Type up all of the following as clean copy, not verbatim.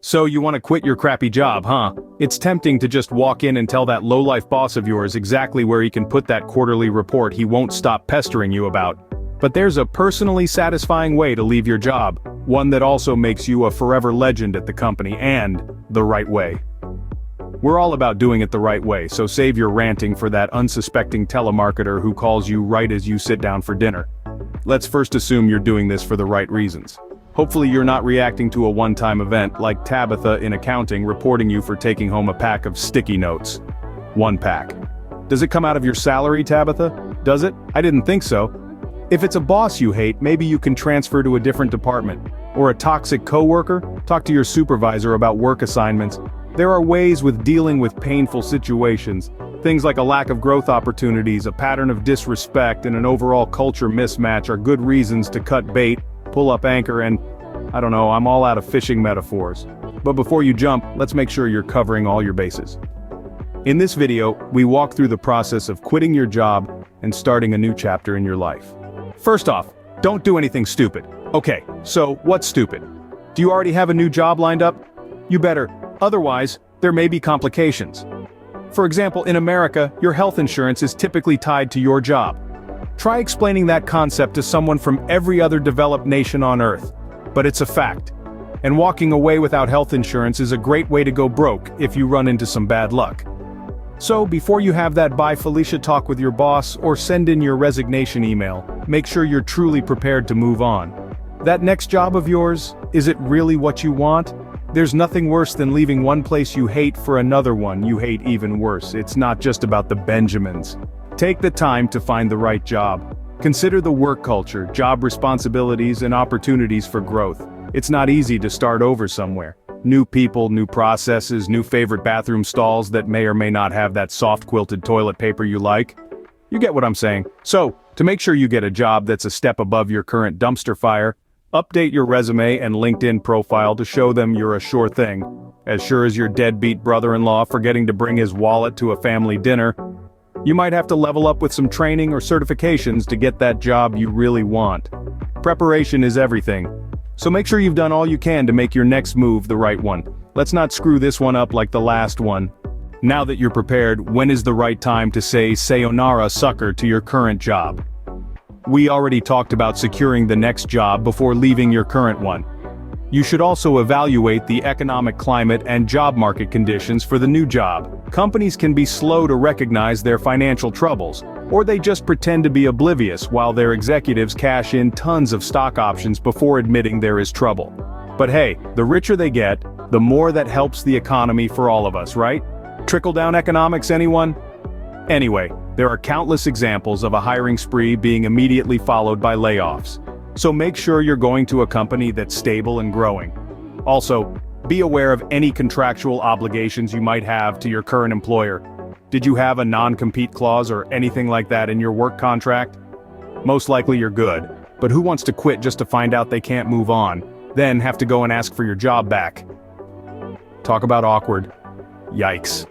So you want to quit your crappy job, huh? It's tempting to just walk in and tell that low-life boss of yours exactly where he can put that quarterly report he won't stop pestering you about. But there's a personally satisfying way to leave your job, one that also makes you a forever legend at the company, and the right way. We're all about doing it the right way, so save your ranting for that unsuspecting telemarketer who calls you right as you sit down for dinner. Let's first assume you're doing this for the right reasons. Hopefully you're not reacting to a one-time event like Tabitha in accounting reporting you for taking home a pack of sticky notes. 1 pack. Does it come out of your salary, Tabitha? Does it? I didn't think so. If it's a boss you hate, maybe you can transfer to a different department. Or a toxic coworker? Talk to your supervisor about work assignments. There are ways with dealing with painful situations. Things like a lack of growth opportunities, a pattern of disrespect, and an overall culture mismatch are good reasons to cut bait, pull up anchor, and, I don't know, I'm all out of fishing metaphors. But before you jump, let's make sure you're covering all your bases. In this video, we walk through the process of quitting your job and starting a new chapter in your life. First off, don't do anything stupid. Okay, so what's stupid? Do you already have a new job lined up? You better, otherwise, there may be complications. For example, in America, your health insurance is typically tied to your job. Try explaining that concept to someone from every other developed nation on Earth. But it's a fact. And walking away without health insurance is a great way to go broke if you run into some bad luck. So before you have that bye Felicia talk with your boss or send in your resignation email, make sure you're truly prepared to move on. That next job of yours, is it really what you want? There's nothing worse than leaving one place you hate for another one you hate even worse. It's not just about the Benjamins. Take the time to find the right job. Consider the work culture, job responsibilities, and opportunities for growth. It's not easy to start over somewhere. New people, new processes, new favorite bathroom stalls that may or may not have that soft quilted toilet paper you like. You get what I'm saying. So, to make sure you get a job that's a step above your current dumpster fire, update your resume and LinkedIn profile to show them you're a sure thing. As sure as your deadbeat brother-in-law forgetting to bring his wallet to a family dinner. You might have to level up with some training or certifications to get that job you really want. Preparation is everything. So make sure you've done all you can to make your next move the right one. Let's not screw this one up like the last one. Now that you're prepared, when is the right time to say sayonara sucker to your current job? We already talked about securing the next job before leaving your current one. You should also evaluate the economic climate and job market conditions for the new job. Companies can be slow to recognize their financial troubles, or they just pretend to be oblivious while their executives cash in tons of stock options before admitting there is trouble. But hey, the richer they get, the more that helps the economy for all of us, right? Trickle-down economics, anyone? Anyway, there are countless examples of a hiring spree being immediately followed by layoffs. So make sure you're going to a company that's stable and growing. Also, be aware of any contractual obligations you might have to your current employer. Did you have a non-compete clause or anything like that in your work contract? Most likely you're good, but who wants to quit just to find out they can't move on, then have to go and ask for your job back? Talk about awkward. Yikes.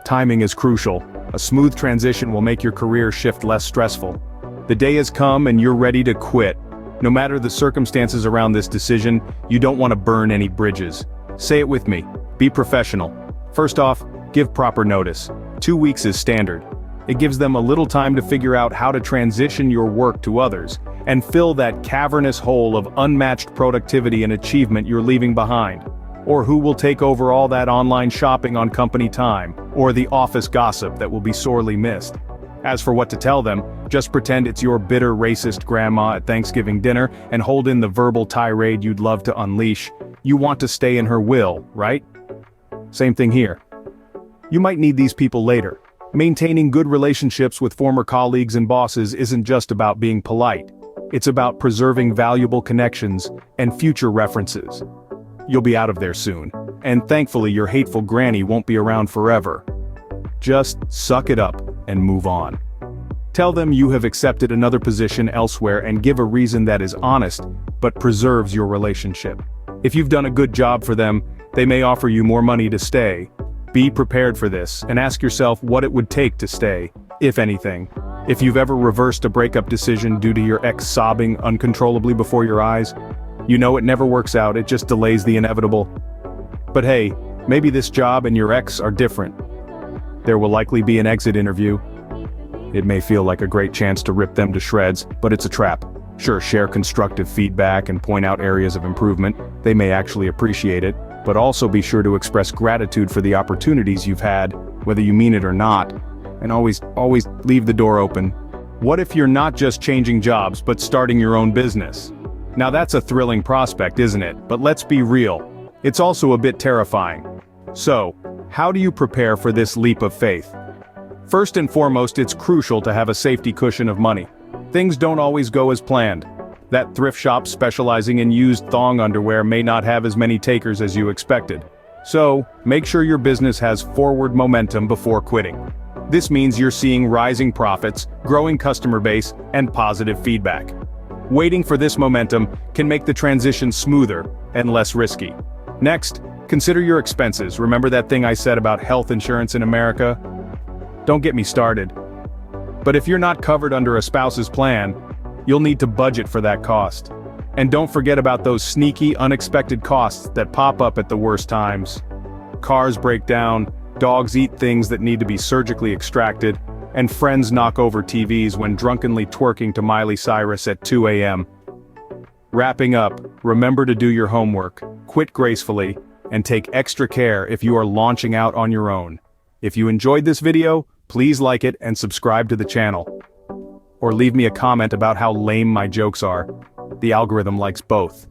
Timing is crucial. A smooth transition will make your career shift less stressful. The day has come and you're ready to quit. No matter the circumstances around this decision, you don't want to burn any bridges. Say it with me. Be professional. First off, give proper notice. 2 weeks is standard. It gives them a little time to figure out how to transition your work to others, and fill that cavernous hole of unmatched productivity and achievement you're leaving behind. Or who will take over all that online shopping on company time, or the office gossip that will be sorely missed. As for what to tell them, just pretend it's your bitter racist grandma at Thanksgiving dinner and hold in the verbal tirade you'd love to unleash. You want to stay in her will, right? Same thing here. You might need these people later. Maintaining good relationships with former colleagues and bosses isn't just about being polite. It's about preserving valuable connections and future references. You'll be out of there soon, and thankfully your hateful granny won't be around forever. Just suck it up and move on. Tell them you have accepted another position elsewhere and give a reason that is honest, but preserves your relationship. If you've done a good job for them, they may offer you more money to stay. Be prepared for this, and ask yourself what it would take to stay, if anything. If you've ever reversed a breakup decision due to your ex sobbing uncontrollably before your eyes, you know it never works out, it just delays the inevitable. But hey, maybe this job and your ex are different. There will likely be an exit interview. It may feel like a great chance to rip them to shreds, but it's a trap. Sure, share constructive feedback and point out areas of improvement. They may actually appreciate it, but also be sure to express gratitude for the opportunities you've had, whether you mean it or not, and always leave the door open. What if you're not just changing jobs, but starting your own business? Now that's a thrilling prospect, isn't it? But let's be real. It's also a bit terrifying. So, how do you prepare for this leap of faith? First and foremost, it's crucial to have a safety cushion of money. Things don't always go as planned. That thrift shop specializing in used thong underwear may not have as many takers as you expected. So, make sure your business has forward momentum before quitting. This means you're seeing rising profits, growing customer base, and positive feedback. Waiting for this momentum can make the transition smoother and less risky. Next, consider your expenses. Remember that thing I said about health insurance in America? Don't get me started. But if you're not covered under a spouse's plan, you'll need to budget for that cost. And don't forget about those sneaky, unexpected costs that pop up at the worst times. Cars break down, dogs eat things that need to be surgically extracted, and friends knock over TVs when drunkenly twerking to Miley Cyrus at 2 a.m. Wrapping up, remember to do your homework, quit gracefully, and take extra care if you are launching out on your own. If you enjoyed this video, please like it and subscribe to the channel. Or leave me a comment about how lame my jokes are. The algorithm likes both.